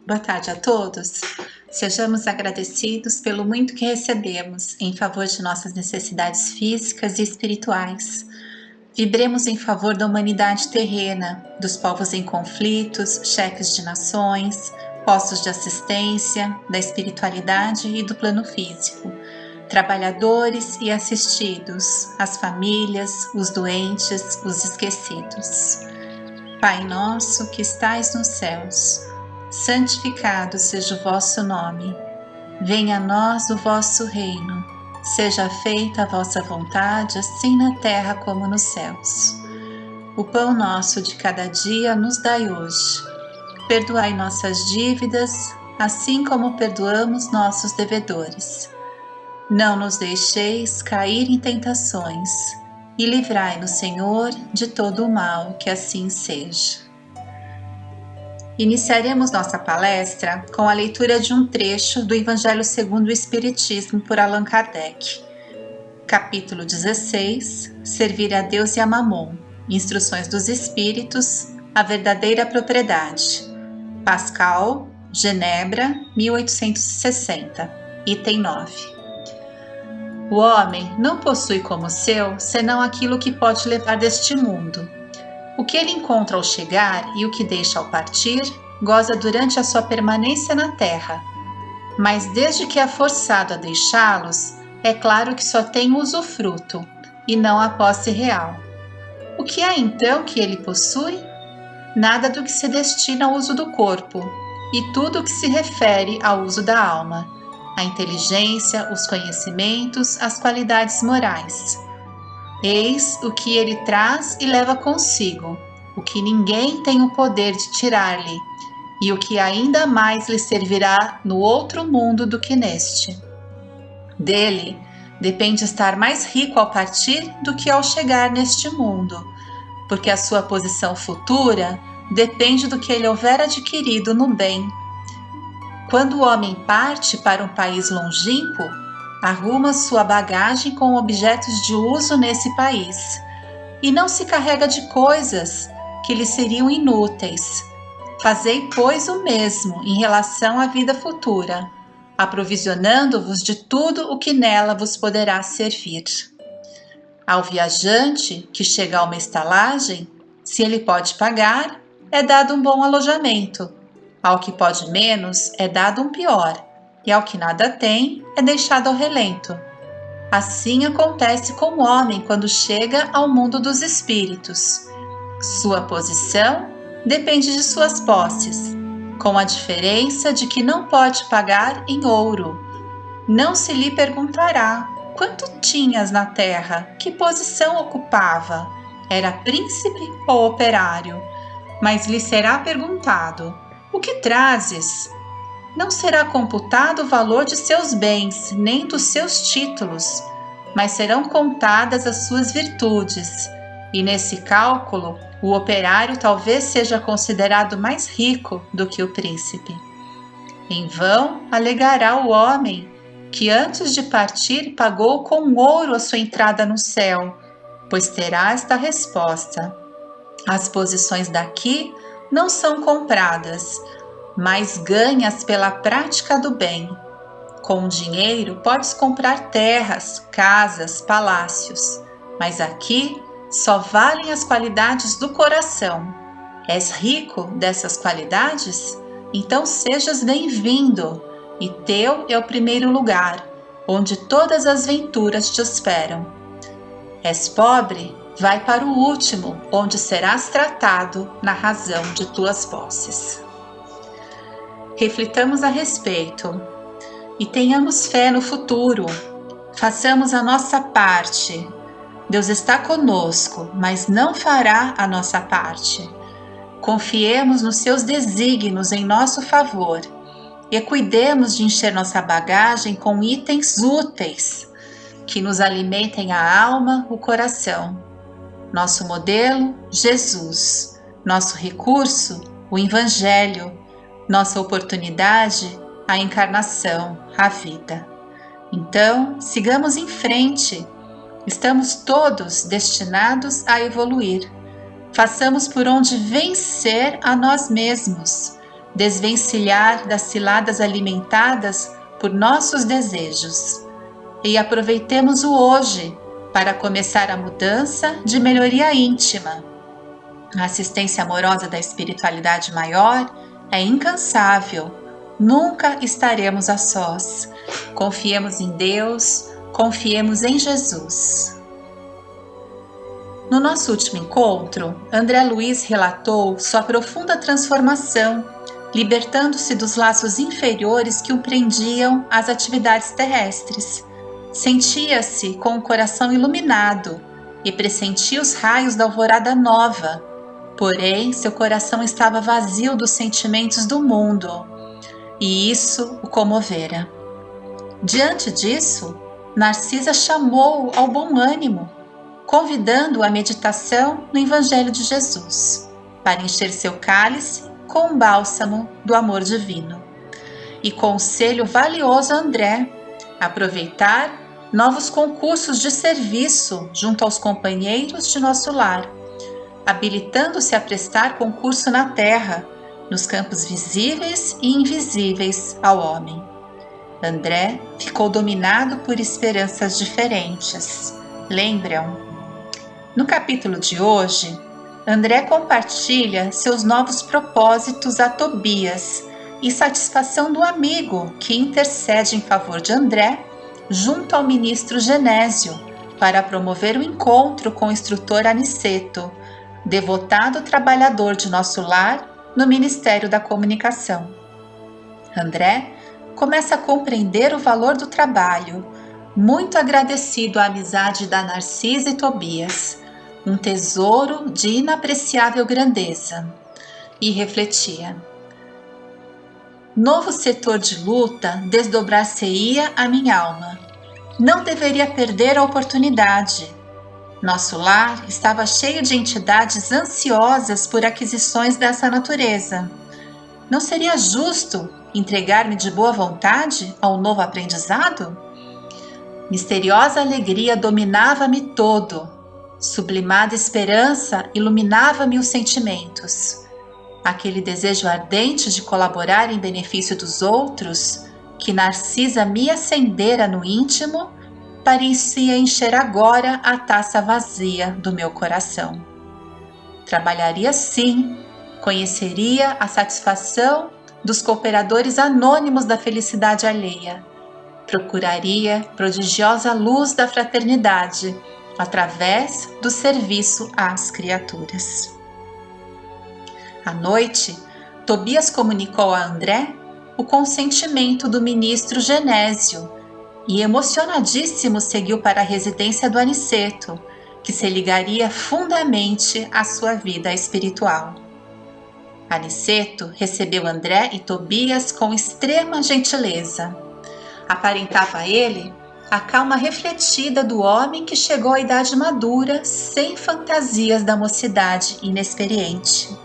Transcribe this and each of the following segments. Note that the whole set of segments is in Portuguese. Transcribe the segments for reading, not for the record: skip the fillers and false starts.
Boa tarde a todos. Sejamos agradecidos pelo muito que recebemos em favor de nossas necessidades físicas e espirituais. Vibremos em favor da humanidade terrena, dos povos em conflitos, chefes de nações, postos de assistência, da espiritualidade e do plano físico, trabalhadores e assistidos, as famílias, os doentes, os esquecidos. Pai nosso que estais nos céus, santificado seja o vosso nome. Venha a nós o vosso reino. Seja feita a vossa vontade, assim na terra como nos céus. O pão nosso de cada dia nos dai hoje. Perdoai nossas dívidas, assim como perdoamos nossos devedores. Não nos deixeis cair em tentações, e livrai-nos, Senhor, de todo o mal, que assim seja. Iniciaremos nossa palestra com a leitura de um trecho do Evangelho segundo o Espiritismo por Allan Kardec. Capítulo 16, Servir a Deus e a Mamon, Instruções dos Espíritos, a Verdadeira Propriedade. Pascal, Genebra, 1860, item 9. O homem não possui como seu senão aquilo que pode levar deste mundo. O que ele encontra ao chegar e o que deixa ao partir, goza durante a sua permanência na terra. Mas desde que é forçado a deixá-los, é claro que só tem o usufruto, e não a posse real. O que é então que ele possui? Nada do que se destina ao uso do corpo, e tudo o que se refere ao uso da alma, a inteligência, os conhecimentos, as qualidades morais. Eis o que ele traz e leva consigo, o que ninguém tem o poder de tirar-lhe, e o que ainda mais lhe servirá no outro mundo do que neste. Dele depende estar mais rico ao partir do que ao chegar neste mundo, porque a sua posição futura depende do que ele houver adquirido no bem. Quando o homem parte para um país longínquo, arruma sua bagagem com objetos de uso nesse país e não se carrega de coisas que lhe seriam inúteis. Fazei, pois, o mesmo em relação à vida futura, aprovisionando-vos de tudo o que nela vos poderá servir. Ao viajante que chega a uma estalagem, se ele pode pagar, é dado um bom alojamento. Ao que pode menos, é dado um pior. E ao que nada tem, é deixado ao relento. Assim acontece com o homem quando chega ao mundo dos espíritos. Sua posição depende de suas posses, com a diferença de que não pode pagar em ouro. Não se lhe perguntará quanto tinhas na terra, que posição ocupava, era príncipe ou operário, mas lhe será perguntado: o que trazes? Não será computado o valor de seus bens, nem dos seus títulos, mas serão contadas as suas virtudes, e nesse cálculo o operário talvez seja considerado mais rico do que o príncipe. Em vão alegará o homem que antes de partir pagou com ouro a sua entrada no céu, pois terá esta resposta: as posições daqui não são compradas, mas ganhas pela prática do bem. Com o dinheiro podes comprar terras, casas, palácios, mas aqui só valem as qualidades do coração. És rico dessas qualidades? Então sejas bem-vindo, e teu é o primeiro lugar, onde todas as venturas te esperam. És pobre? Vai para o último, onde serás tratado na razão de tuas posses. Reflitamos a respeito e tenhamos fé no futuro. Façamos a nossa parte. Deus está conosco, mas não fará a nossa parte. Confiemos nos seus desígnios em nosso favor e cuidemos de encher nossa bagagem com itens úteis que nos alimentem a alma, o coração. Nosso modelo, Jesus. Nosso recurso, o Evangelho. Nossa oportunidade, a encarnação, a vida. Então, sigamos em frente. Estamos todos destinados a evoluir. Façamos por onde vencer a nós mesmos. desvencilhar das ciladas alimentadas por nossos desejos e aproveitemos o hoje para começar a mudança de melhoria íntima. A assistência amorosa da espiritualidade maior é incansável. Nunca estaremos a sós. Confiemos em Deus, confiemos em Jesus. No nosso último encontro, André Luiz relatou sua profunda transformação, libertando-se dos laços inferiores que o prendiam às atividades terrestres. Sentia-se com o coração iluminado e pressentia os raios da alvorada nova. Porém, seu coração estava vazio dos sentimentos do mundo, e isso o comovera. Diante disso, Narcisa chamou-o ao bom ânimo, convidando-o à meditação no Evangelho de Jesus, para encher seu cálice com o bálsamo do amor divino. E conselho valioso a André, aproveitar novos concursos de serviço junto aos companheiros de nosso lar, habilitando-se a prestar concurso na terra, nos campos visíveis e invisíveis ao homem. André ficou dominado por esperanças diferentes. Lembram? No capítulo de hoje, André compartilha seus novos propósitos a Tobias e satisfação do amigo que intercede em favor de André junto ao ministro Genésio para promover o encontro com o instrutor Aniceto, devotado trabalhador de nosso lar no Ministério da Comunicação. André começa a compreender o valor do trabalho, muito agradecido à amizade da Narcisa e Tobias, um tesouro de inapreciável grandeza, e refletia: novo setor de luta desdobrar-se-ia a minha alma. Não deveria perder a oportunidade. Nosso lar estava cheio de entidades ansiosas por aquisições dessa natureza. Não seria justo entregar-me de boa vontade ao novo aprendizado? Misteriosa alegria dominava-me todo. Sublimada esperança iluminava-me os sentimentos. Aquele desejo ardente de colaborar em benefício dos outros, que Narcisa me acendera no íntimo, parecia encher agora a taça vazia do meu coração. Trabalharia sim, conheceria a satisfação dos cooperadores anônimos da felicidade alheia, procuraria prodigiosa luz da fraternidade através do serviço às criaturas. À noite, Tobias comunicou a André o consentimento do ministro Genésio e, emocionadíssimo, seguiu para a residência do Aniceto, que se ligaria fundamente à sua vida espiritual. Aniceto recebeu André e Tobias com extrema gentileza. Aparentava a ele a calma refletida do homem que chegou à idade madura sem fantasias da mocidade inexperiente.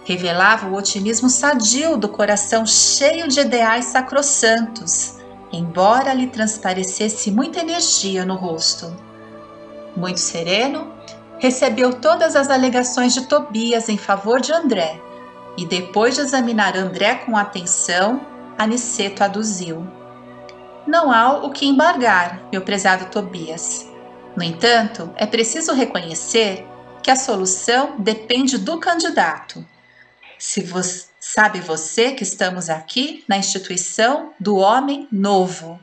Revelava o otimismo sadio do coração cheio de ideais sacrossantos, embora lhe transparecesse muita energia no rosto. Muito sereno, recebeu todas as alegações de Tobias em favor de André, e depois de examinar André com atenção, Aniceto aduziu: não há o que embargar, meu prezado Tobias. No entanto, é preciso reconhecer que a solução depende do candidato. Sabe você que estamos aqui na instituição do homem novo.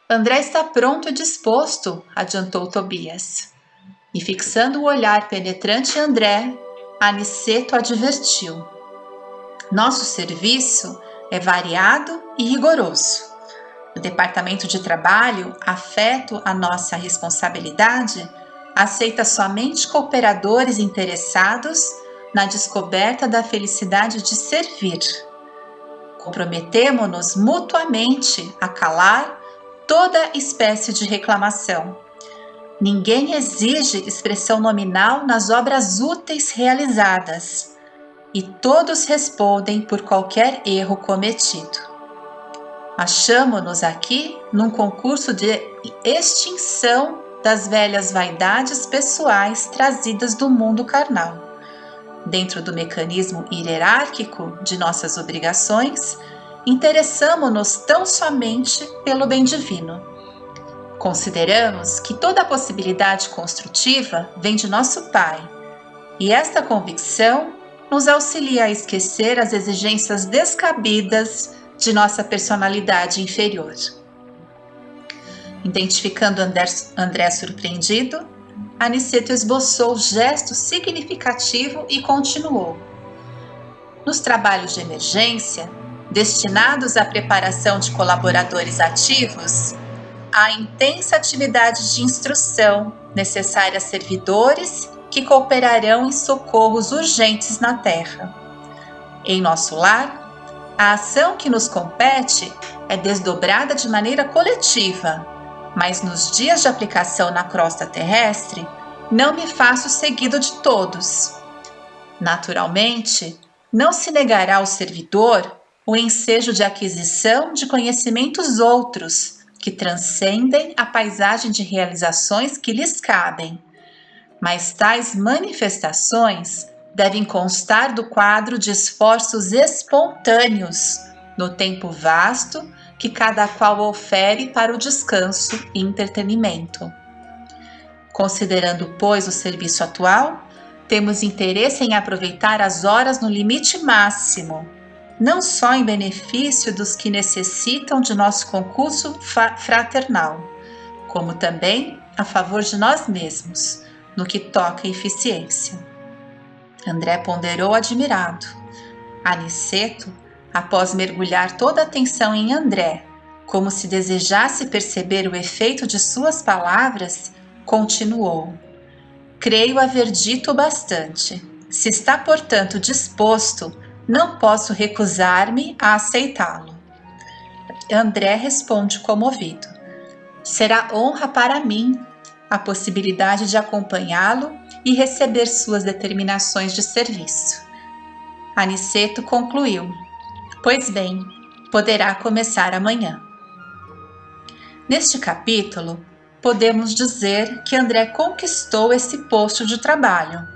André está pronto e disposto, adiantou Tobias. E fixando o olhar penetrante em André, Aniceto advertiu: nosso serviço é variado e rigoroso. O Departamento de Trabalho, afeto à nossa responsabilidade, aceita somente cooperadores interessados na descoberta da felicidade de servir. Comprometemo-nos mutuamente a calar toda espécie de reclamação. Ninguém exige expressão nominal nas obras úteis realizadas, e todos respondem por qualquer erro cometido. Achamo-nos aqui num concurso de extinção das velhas vaidades pessoais trazidas do mundo carnal. Dentro do mecanismo hierárquico de nossas obrigações, interessamo-nos tão somente pelo bem divino. Consideramos que toda possibilidade construtiva vem de nosso Pai, e esta convicção nos auxilia a esquecer as exigências descabidas de nossa personalidade inferior. Identificando André surpreendido, Aniceto esboçou gesto significativo e continuou. Nos trabalhos de emergência, destinados à preparação de colaboradores ativos, há intensa atividade de instrução necessária a servidores que cooperarão em socorros urgentes na terra. Em nosso lar, a ação que nos compete é desdobrada de maneira coletiva, mas nos dias de aplicação na crosta terrestre, não me faço seguido de todos. Naturalmente, não se negará ao servidor o ensejo de aquisição de conhecimentos outros, que transcendem a paisagem de realizações que lhes cabem. Mas tais manifestações devem constar do quadro de esforços espontâneos, no tempo vasto que cada qual ofere para o descanso e entretenimento. Considerando, pois, o serviço atual, temos interesse em aproveitar as horas no limite máximo, não só em benefício dos que necessitam de nosso concurso fraternal, como também a favor de nós mesmos, no que toca à eficiência. André ponderou admirado. Aniceto, após mergulhar toda a atenção em André, como se desejasse perceber o efeito de suas palavras, continuou. Creio haver dito bastante. Se está, portanto, disposto, não posso recusar-me a aceitá-lo. André responde comovido. Será honra para mim a possibilidade de acompanhá-lo e receber suas determinações de serviço. Aniceto concluiu. Pois bem, poderá começar amanhã. Neste capítulo, podemos dizer que André conquistou esse posto de trabalho.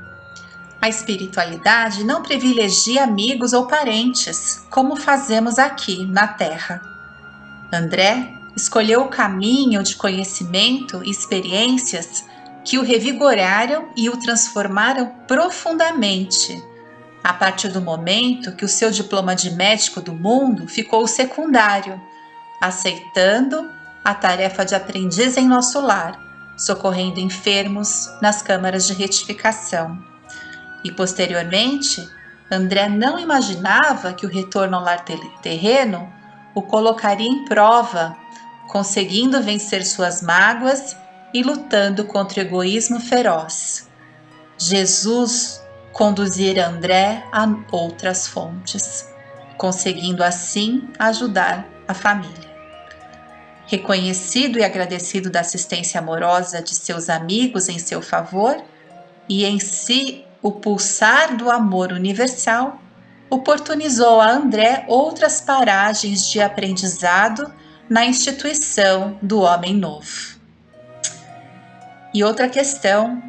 A espiritualidade não privilegia amigos ou parentes, como fazemos aqui na Terra. André escolheu o caminho de conhecimento e experiências que o revigoraram e o transformaram profundamente, a partir do momento que o seu diploma de médico do mundo ficou secundário, aceitando a tarefa de aprendiz em nosso lar, socorrendo enfermos nas câmaras de retificação. E, posteriormente, André não imaginava que o retorno ao lar terreno o colocaria em prova, conseguindo vencer suas mágoas e lutando contra o egoísmo feroz. Jesus conduzira André a outras fontes, conseguindo assim ajudar a família. Reconhecido e agradecido da assistência amorosa de seus amigos em seu favor e em si o pulsar do amor universal, oportunizou a André outras paragens de aprendizado na instituição do Homem Novo. E outra questão,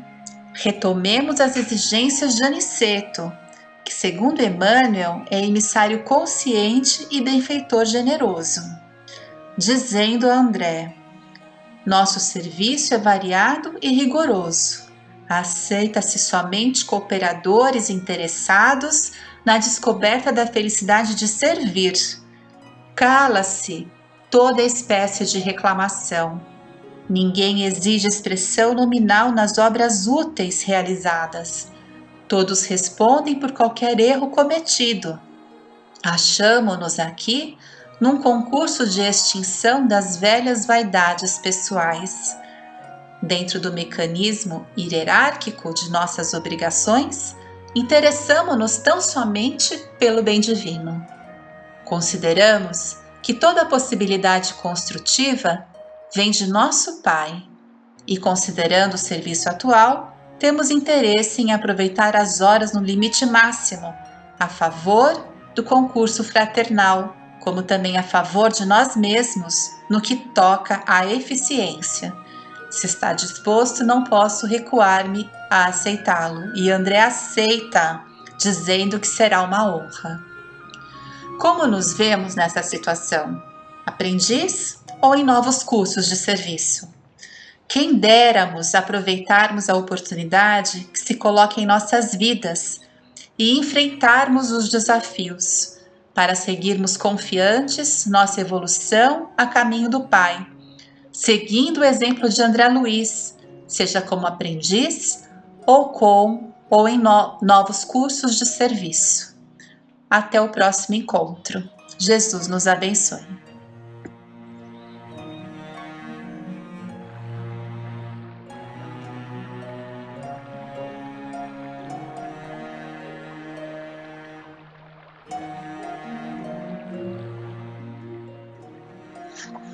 retomemos as exigências de Aniceto, que, segundo Emmanuel, é emissário consciente e benfeitor generoso, dizendo a André: nosso serviço é variado e rigoroso. Aceita-se somente cooperadores interessados na descoberta da felicidade de servir. Cala-se toda espécie de reclamação. Ninguém exige expressão nominal nas obras úteis realizadas. Todos respondem por qualquer erro cometido. Achamo-nos aqui num concurso de extinção das velhas vaidades pessoais. Dentro do mecanismo hierárquico de nossas obrigações, interessamo-nos tão somente pelo bem divino. Consideramos que toda possibilidade construtiva vem de nosso Pai, e considerando o serviço atual, temos interesse em aproveitar as horas no limite máximo, a favor do concurso fraternal, como também a favor de nós mesmos no que toca à eficiência. Se está disposto, não posso recuar-me a aceitá-lo. E André aceita dizendo que será uma honra. Como nos vemos nessa situação? Aprendiz ou em novos cursos de serviço? Quem déramos aproveitarmos a oportunidade que se coloca em nossas vidas e enfrentarmos os desafios, para seguirmos confiantes nossa evolução a caminho do Pai, seguindo o exemplo de André Luiz, seja como aprendiz ou em novos cursos de serviço. Até o próximo encontro. Jesus nos abençoe.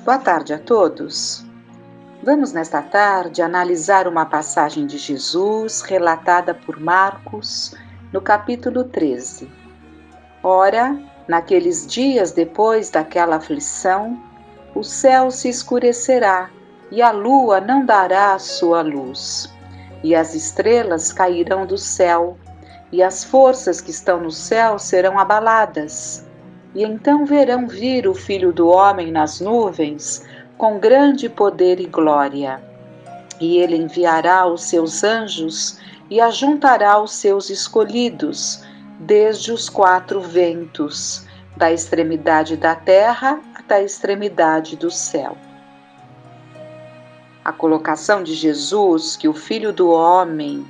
Boa tarde a todos. Vamos nesta tarde analisar uma passagem de Jesus relatada por Marcos no capítulo 13. Ora, naqueles dias depois daquela aflição, o céu se escurecerá e a lua não dará a sua luz, e as estrelas cairão do céu, e as forças que estão no céu serão abaladas. E então verão vir o Filho do Homem nas nuvens, com grande poder e glória. E ele enviará os seus anjos e ajuntará os seus escolhidos, desde os quatro ventos, da extremidade da terra até a extremidade do céu. A colocação de Jesus, que o Filho do Homem,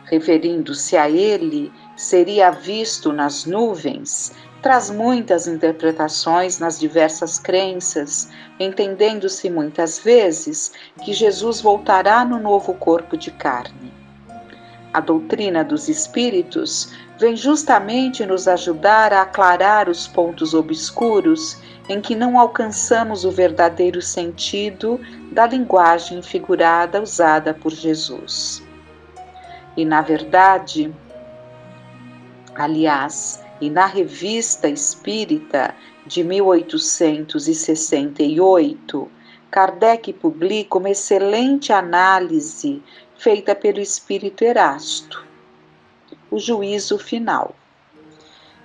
referindo-se a ele, seria visto nas nuvens, traz muitas interpretações nas diversas crenças, entendendo-se muitas vezes que Jesus voltará no novo corpo de carne. A doutrina dos espíritos vem justamente nos ajudar a aclarar os pontos obscuros em que não alcançamos o verdadeiro sentido da linguagem figurada usada por Jesus. E na verdade, e na Revista Espírita de 1868, Kardec publica uma excelente análise feita pelo espírito Erasto, o juízo final.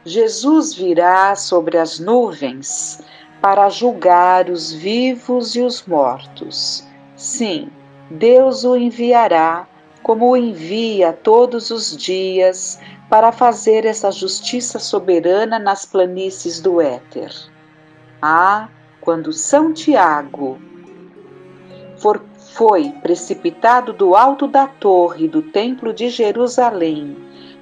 Jesus virá sobre as nuvens para julgar os vivos e os mortos. Sim, Deus o enviará, como o envia todos os dias, para fazer essa justiça soberana nas planícies do éter. Quando São Tiago foi precipitado do alto da torre do Templo de Jerusalém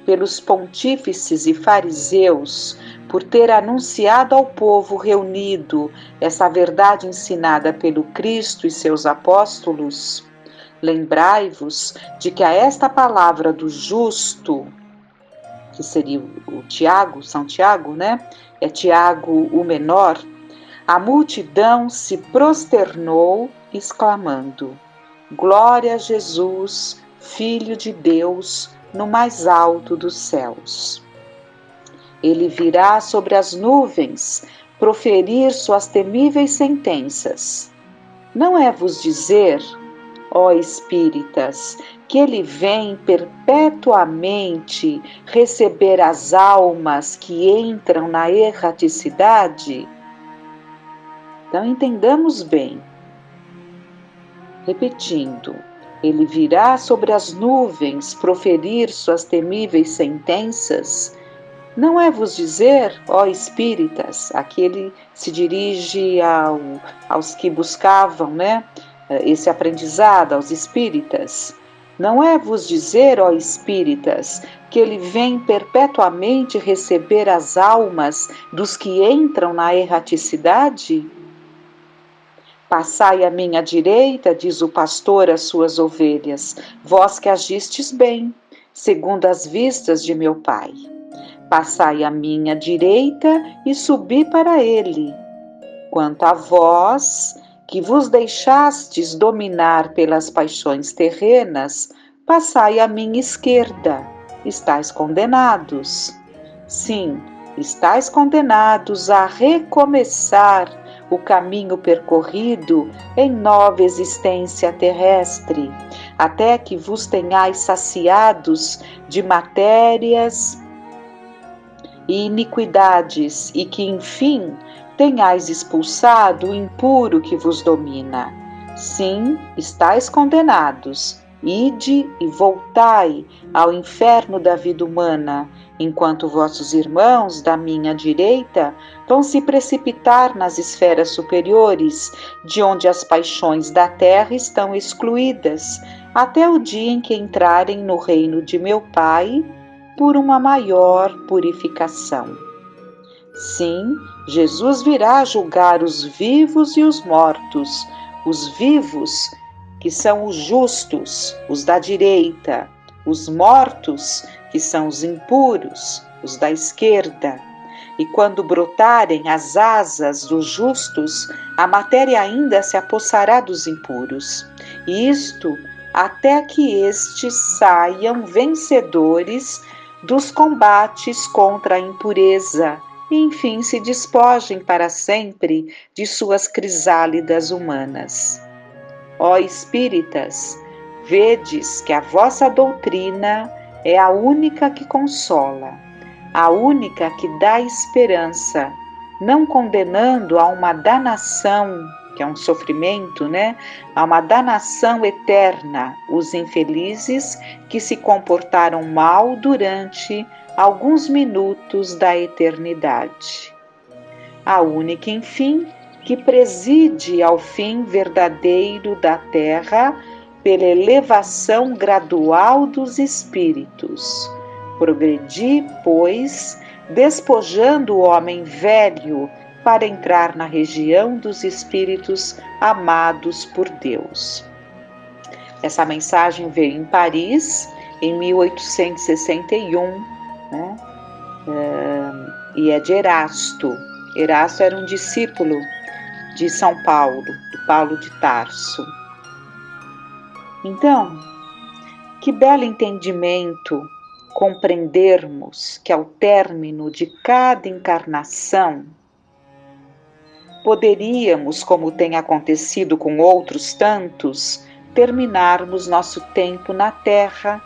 pelos pontífices e fariseus, por ter anunciado ao povo reunido essa verdade ensinada pelo Cristo e seus apóstolos, lembrai-vos de que a esta palavra do justo, que seria o Tiago, São Tiago, é Tiago o menor, a multidão se prosternou, exclamando: Glória a Jesus, Filho de Deus, no mais alto dos céus. Ele virá sobre as nuvens, proferir suas temíveis sentenças. Não é vos dizer, ó espíritas, que ele vem perpetuamente receber as almas que entram na erraticidade? Então entendamos bem. Repetindo, ele virá sobre as nuvens proferir suas temíveis sentenças. Não é vos dizer, ó espíritas, aqui ele se dirige aos que buscavam, esse aprendizado, aos espíritas. Não é vos dizer, ó espíritas, que ele vem perpetuamente receber as almas dos que entram na erraticidade? Passai à minha direita, diz o pastor às suas ovelhas, vós que agistes bem, segundo as vistas de meu Pai. Passai à minha direita e subi para ele. Quanto a vós, que vos deixastes dominar pelas paixões terrenas, passai à minha esquerda, estáis condenados. Sim, estáis condenados a recomeçar o caminho percorrido em nova existência terrestre, até que vos tenhais saciados de matérias e iniquidades, e que, enfim, tenhais expulsado o impuro que vos domina. Sim, estáis condenados. Ide e voltai ao inferno da vida humana, enquanto vossos irmãos da minha direita vão se precipitar nas esferas superiores, de onde as paixões da terra estão excluídas, até o dia em que entrarem no reino de meu Pai por uma maior purificação. Sim, Jesus virá julgar os vivos e os mortos. Os vivos, que são os justos, os da direita, os mortos, que são os impuros, os da esquerda. E quando brotarem as asas dos justos, a matéria ainda se apossará dos impuros. Isto até que estes saiam vencedores dos combates contra a impureza e, enfim, se despojem para sempre de suas crisálidas humanas. Ó espíritas, vedes que a vossa doutrina é a única que consola, a única que dá esperança, não condenando a uma danação, que é um sofrimento, a uma danação eterna, os infelizes que se comportaram mal durante alguns minutos da eternidade. A única, enfim, que preside ao fim verdadeiro da terra pela elevação gradual dos espíritos. Progredi, pois, despojando o homem velho para entrar na região dos espíritos amados por Deus. Essa mensagem veio em Paris em 1861, e é de Erasto. Erasto era um discípulo de São Paulo, de Paulo de Tarso. Então, que belo entendimento compreendermos que ao término de cada encarnação poderíamos, como tem acontecido com outros tantos, terminarmos nosso tempo na Terra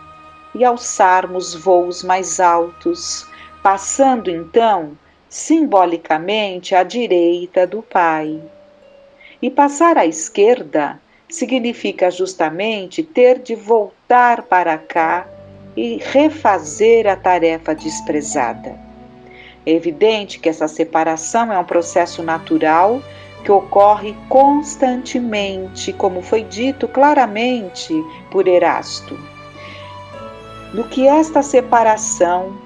e alçarmos voos mais altos, passando então simbolicamente à direita do Pai. E passar à esquerda significa justamente ter de voltar para cá e refazer a tarefa desprezada. É evidente que essa separação é um processo natural que ocorre constantemente, como foi dito claramente por Erasto. No que esta separação,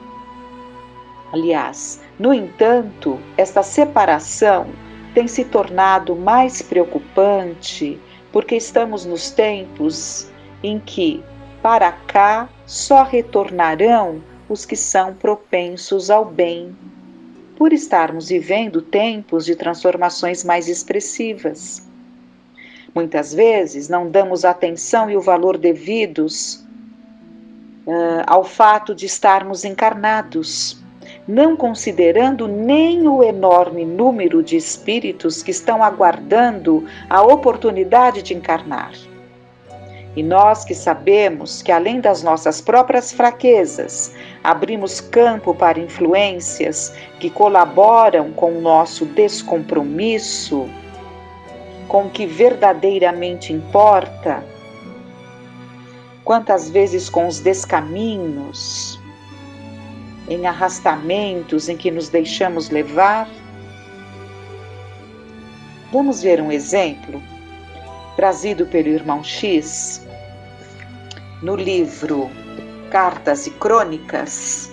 no entanto, esta separação tem se tornado mais preocupante porque estamos nos tempos em que para cá só retornarão os que são propensos ao bem, por estarmos vivendo tempos de transformações mais expressivas. Muitas vezes não damos atenção e o valor devidos ao fato de estarmos encarnados, não considerando nem o enorme número de espíritos que estão aguardando a oportunidade de encarnar. E nós que sabemos que, além das nossas próprias fraquezas, abrimos campo para influências que colaboram com o nosso descompromisso, com o que verdadeiramente importa, quantas vezes com os descaminhos, em arrastamentos em que nos deixamos levar. Vamos ver um exemplo trazido pelo irmão X no livro Cartas e Crônicas,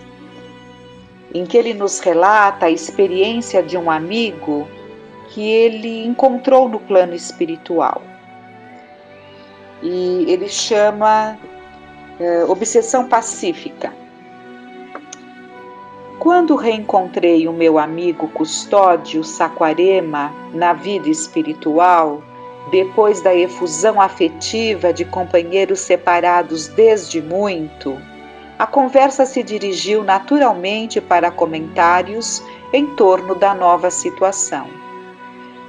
em que ele nos relata a experiência de um amigo que ele encontrou no plano espiritual. E ele chama Obsessão Pacífica. Quando reencontrei o meu amigo Custódio Saquarema na vida espiritual, depois da efusão afetiva de companheiros separados desde muito, a conversa se dirigiu naturalmente para comentários em torno da nova situação.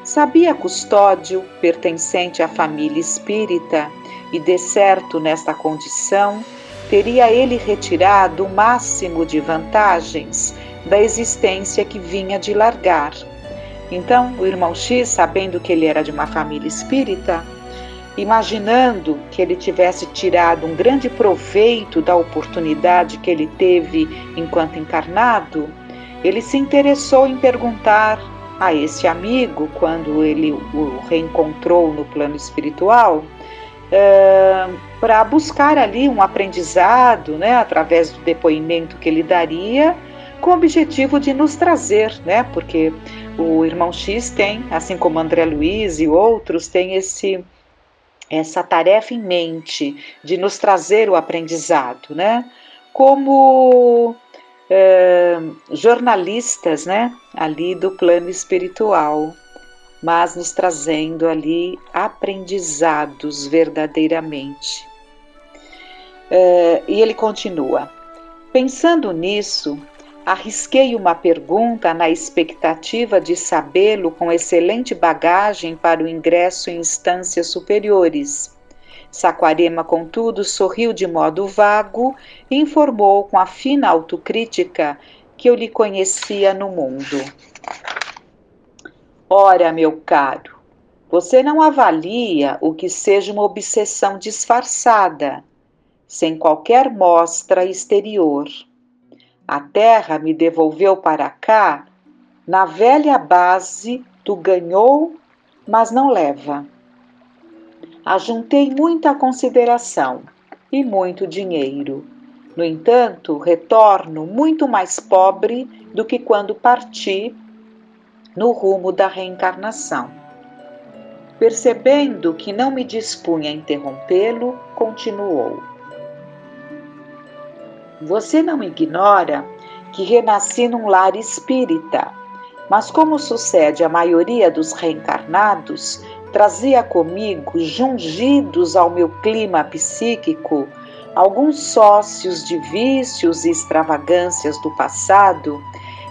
Sabia Custódio, pertencente à família espírita, e de certo nesta condição, teria ele retirado o máximo de vantagens da existência que vinha de largar. Então, o irmão X, sabendo que ele era de uma família espírita, imaginando que ele tivesse tirado um grande proveito da oportunidade que ele teve enquanto encarnado, ele se interessou em perguntar a esse amigo, quando ele o reencontrou no plano espiritual, para buscar ali um aprendizado, né, através do depoimento que ele daria, com o objetivo de nos trazer, né, porque o irmão X tem, assim como André Luiz e outros, tem essa tarefa em mente de nos trazer o aprendizado, né, como jornalistas, né, ali do plano espiritual, mas nos trazendo ali aprendizados verdadeiramente. E ele continua: pensando nisso, arrisquei uma pergunta na expectativa de sabê-lo com excelente bagagem para o ingresso em instâncias superiores. Saquarema, contudo, sorriu de modo vago e informou com a fina autocrítica que eu lhe conhecia no mundo. Ora, meu caro, você não avalia o que seja uma obsessão disfarçada, sem qualquer mostra exterior. A Terra me devolveu para cá na velha base do ganhou, mas não leva. Ajuntei muita consideração e muito dinheiro. No entanto, retorno muito mais pobre do que quando parti no rumo da reencarnação. Percebendo que não me dispunha a interrompê-lo, continuou: você não ignora que renasci num lar espírita, mas como sucede à maioria dos reencarnados, trazia comigo, jungidos ao meu clima psíquico, alguns sócios de vícios e extravagâncias do passado,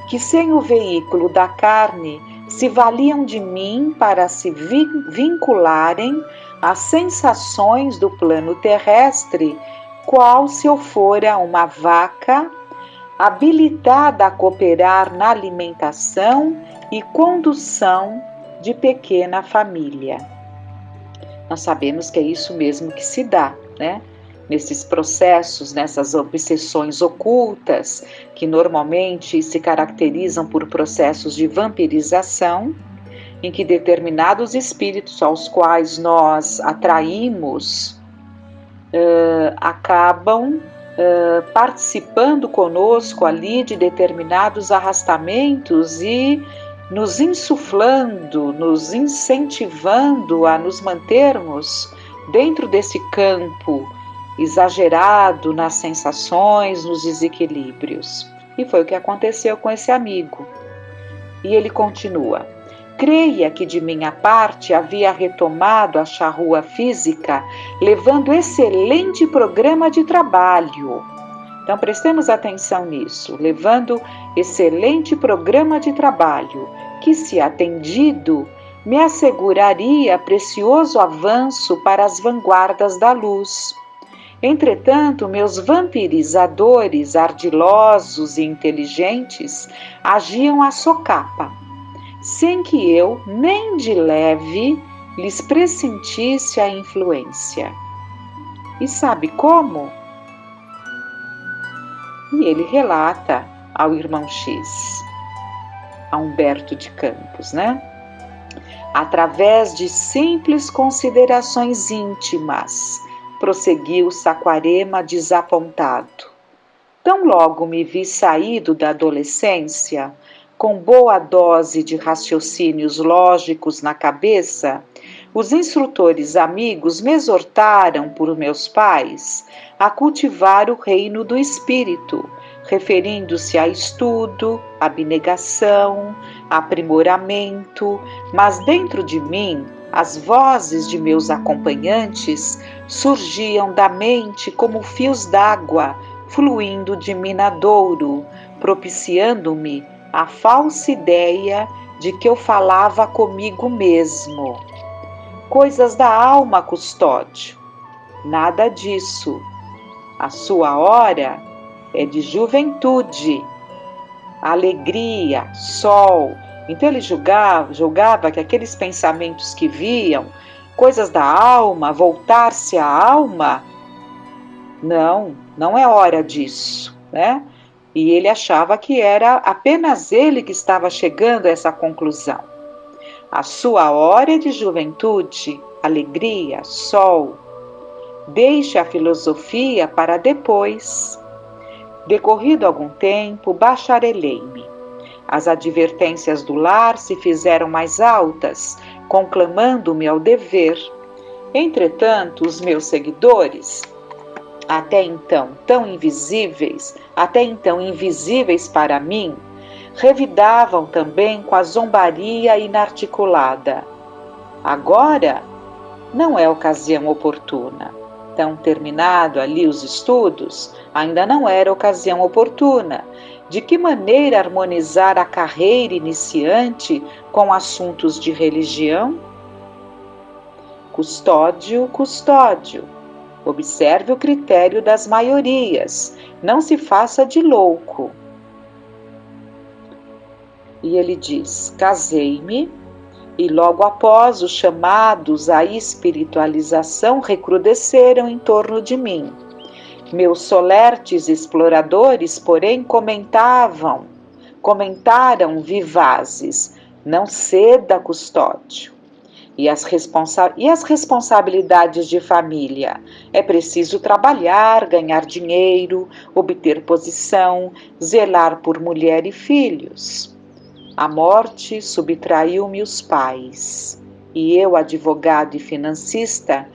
que sem o veículo da carne se valiam de mim para se vincularem às sensações do plano terrestre, qual se eu fora uma vaca habilitada a cooperar na alimentação e condução de pequena família. Nós sabemos que é isso mesmo que se dá, né? Nesses processos, nessas obsessões ocultas, que normalmente se caracterizam por processos de vampirização, em que determinados espíritos aos quais nós atraímos acabam participando conosco ali de determinados arrastamentos e nos insuflando, nos incentivando a nos mantermos dentro desse campo exagerado nas sensações, nos desequilíbrios. E foi o que aconteceu com esse amigo. E ele continua: creia que de minha parte havia retomado a charrua física, levando excelente programa de trabalho. Então prestemos atenção nisso, levando excelente programa de trabalho, que, se atendido, me asseguraria precioso avanço para as vanguardas da luz. Entretanto, meus vampirizadores ardilosos e inteligentes agiam à socapa, sem que eu, nem de leve, lhes pressentisse a influência. E sabe como? E ele relata ao irmão X, a Humberto de Campos, né? Através de simples considerações íntimas, prosseguiu Saquarema desapontado. Tão logo me vi saído da adolescência, com boa dose de raciocínios lógicos na cabeça, os instrutores amigos me exortaram por meus pais a cultivar o reino do espírito, referindo-se a estudo, abnegação, aprimoramento, mas dentro de mim as vozes de meus acompanhantes surgiam da mente como fios d'água fluindo de minadouro, propiciando-me a falsa ideia de que eu falava comigo mesmo. Coisas da alma, Custódio. Nada disso. A sua hora é de juventude, alegria, sol. Então ele julgava que aqueles pensamentos que viam, coisas da alma, voltar-se à alma, não é hora disso, né? E ele achava que era apenas ele que estava chegando a essa conclusão. A sua hora é de juventude, alegria, sol. Deixe a filosofia para depois. Decorrido algum tempo, bacharelei-me. As advertências do lar se fizeram mais altas, conclamando-me ao dever. Entretanto, os meus seguidores, até então invisíveis para mim, revidavam também com a zombaria inarticulada. Agora não é ocasião oportuna. Então, terminado ali os estudos, ainda não era ocasião oportuna. De que maneira harmonizar a carreira iniciante com assuntos de religião? Custódio, observe o critério das maiorias, não se faça de louco. E ele diz: casei-me, e logo após os chamados à espiritualização recrudesceram em torno de mim. Meus solertes exploradores, porém, comentaram vivazes: não ceda, Custódio. E as responsabilidades de família? É preciso trabalhar, ganhar dinheiro, obter posição, zelar por mulher e filhos. A morte subtraiu-me os pais, e eu, advogado e financista,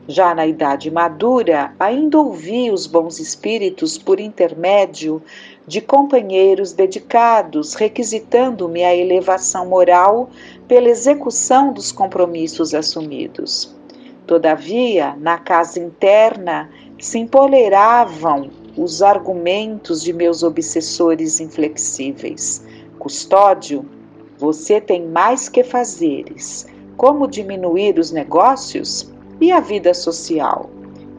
já na idade madura, ainda ouvi os bons espíritos por intermédio de companheiros dedicados, requisitando-me a elevação moral pela execução dos compromissos assumidos. Todavia, na casa interna, se empoleravam os argumentos de meus obsessores inflexíveis. Custódio, você tem mais que fazeres. Como diminuir os negócios? E a vida social?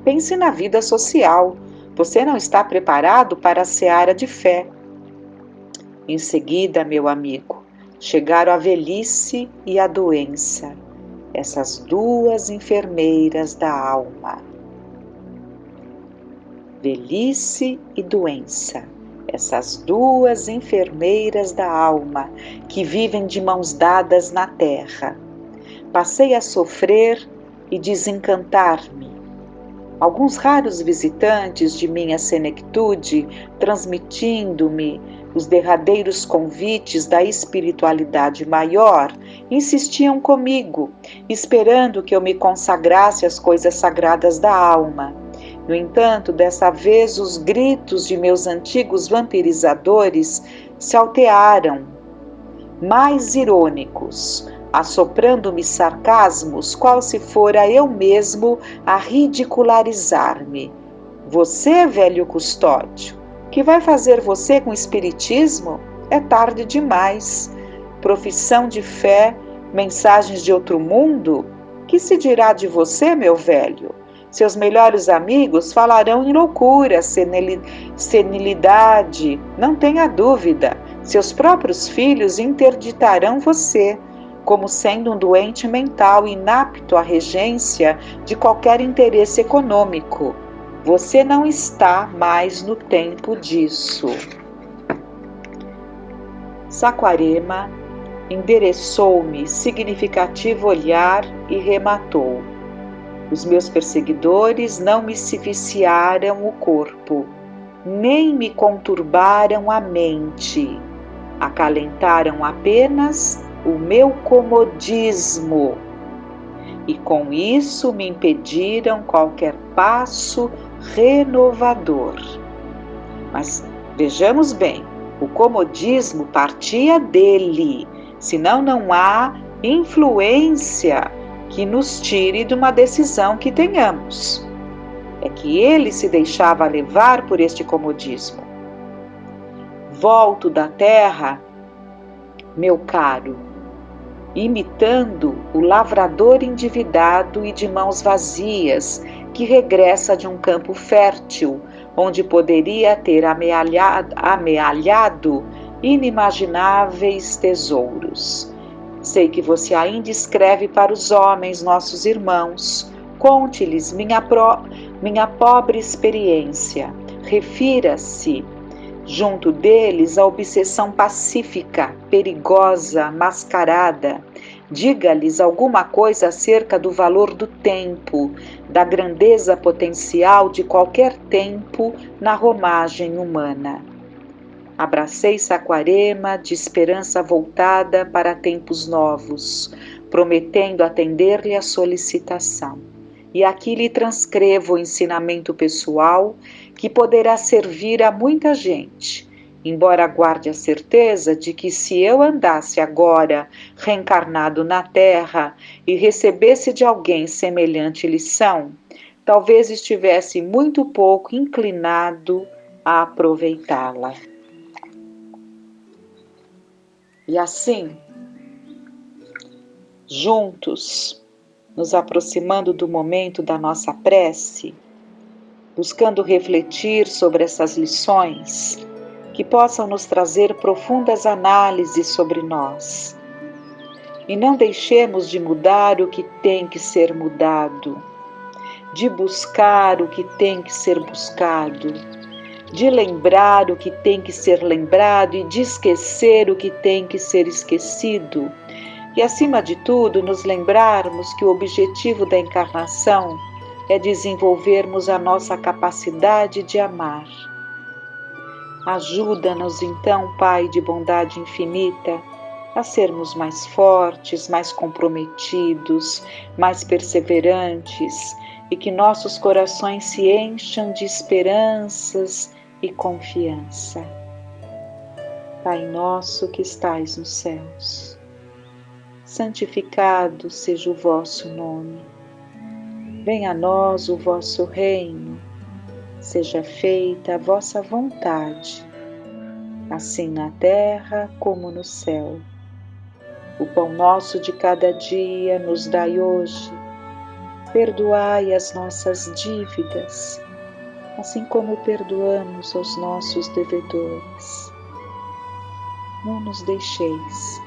Pense na vida social. Você não está preparado para a seara de fé. Em seguida, meu amigo, chegaram a velhice e a doença, essas duas enfermeiras da alma. Velhice e doença, essas duas enfermeiras da alma que vivem de mãos dadas na terra. Passei a sofrer e desencantar-me. Alguns raros visitantes de minha senectude, transmitindo-me os derradeiros convites da espiritualidade maior, insistiam comigo, esperando que eu me consagrasse às coisas sagradas da alma. No entanto, dessa vez os gritos de meus antigos vampirizadores se altearam, mais irônicos, assoprando-me sarcasmos, qual se fora eu mesmo a ridicularizar-me. Você, velho Custódio, que vai fazer você com o espiritismo? É tarde demais. Profissão de fé, mensagens de outro mundo? Que se dirá de você, meu velho? Seus melhores amigos falarão em loucura, senilidade, não tenha dúvida. Seus próprios filhos interditarão você, como sendo um doente mental inapto à regência de qualquer interesse econômico. Você não está mais no tempo disso. Saquarema endereçou-me significativo olhar e rematou: os meus perseguidores não me viciaram o corpo, nem me conturbaram a mente, acalentaram apenas o meu comodismo, e com isso me impediram qualquer passo renovador. Mas vejamos bem, o comodismo partia dele, senão não há influência que nos tire de uma decisão que tenhamos. É que ele se deixava levar por este comodismo. Volto da terra meu caro, imitando o lavrador endividado e de mãos vazias que regressa de um campo fértil, onde poderia ter amealhado inimagináveis tesouros. Sei que você ainda escreve para os homens, nossos irmãos. Conte-lhes minha pobre experiência. Refira-se junto deles a obsessão pacífica, perigosa, mascarada. Diga-lhes alguma coisa acerca do valor do tempo, da grandeza potencial de qualquer tempo na romagem humana. Abracei Saquarema de esperança voltada para tempos novos, prometendo atender-lhe a solicitação. E aqui lhe transcrevo o ensinamento pessoal que poderá servir a muita gente, embora guarde a certeza de que se eu andasse agora reencarnado na Terra e recebesse de alguém semelhante lição, talvez estivesse muito pouco inclinado a aproveitá-la. E assim, juntos, nos aproximando do momento da nossa prece, buscando refletir sobre essas lições que possam nos trazer profundas análises sobre nós. E não deixemos de mudar o que tem que ser mudado, de buscar o que tem que ser buscado, de lembrar o que tem que ser lembrado e de esquecer o que tem que ser esquecido. E, acima de tudo, nos lembrarmos que o objetivo da encarnação é desenvolvermos a nossa capacidade de amar. Ajuda-nos, então, Pai de bondade infinita, a sermos mais fortes, mais comprometidos, mais perseverantes, e que nossos corações se encham de esperanças e confiança. Pai nosso que estais nos céus, santificado seja o vosso nome. Venha a nós o vosso reino, seja feita a vossa vontade, assim na terra como no céu. O pão nosso de cada dia nos dai hoje. Perdoai as nossas dívidas, assim como perdoamos aos nossos devedores. Não nos deixeis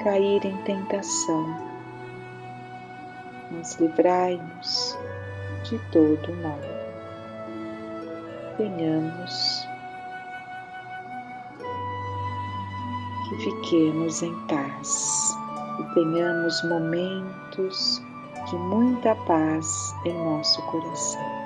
cair em tentação, mas livrai-nos de todo o mal. Tenhamos que fiquemos em paz e tenhamos momentos de muita paz em nosso coração.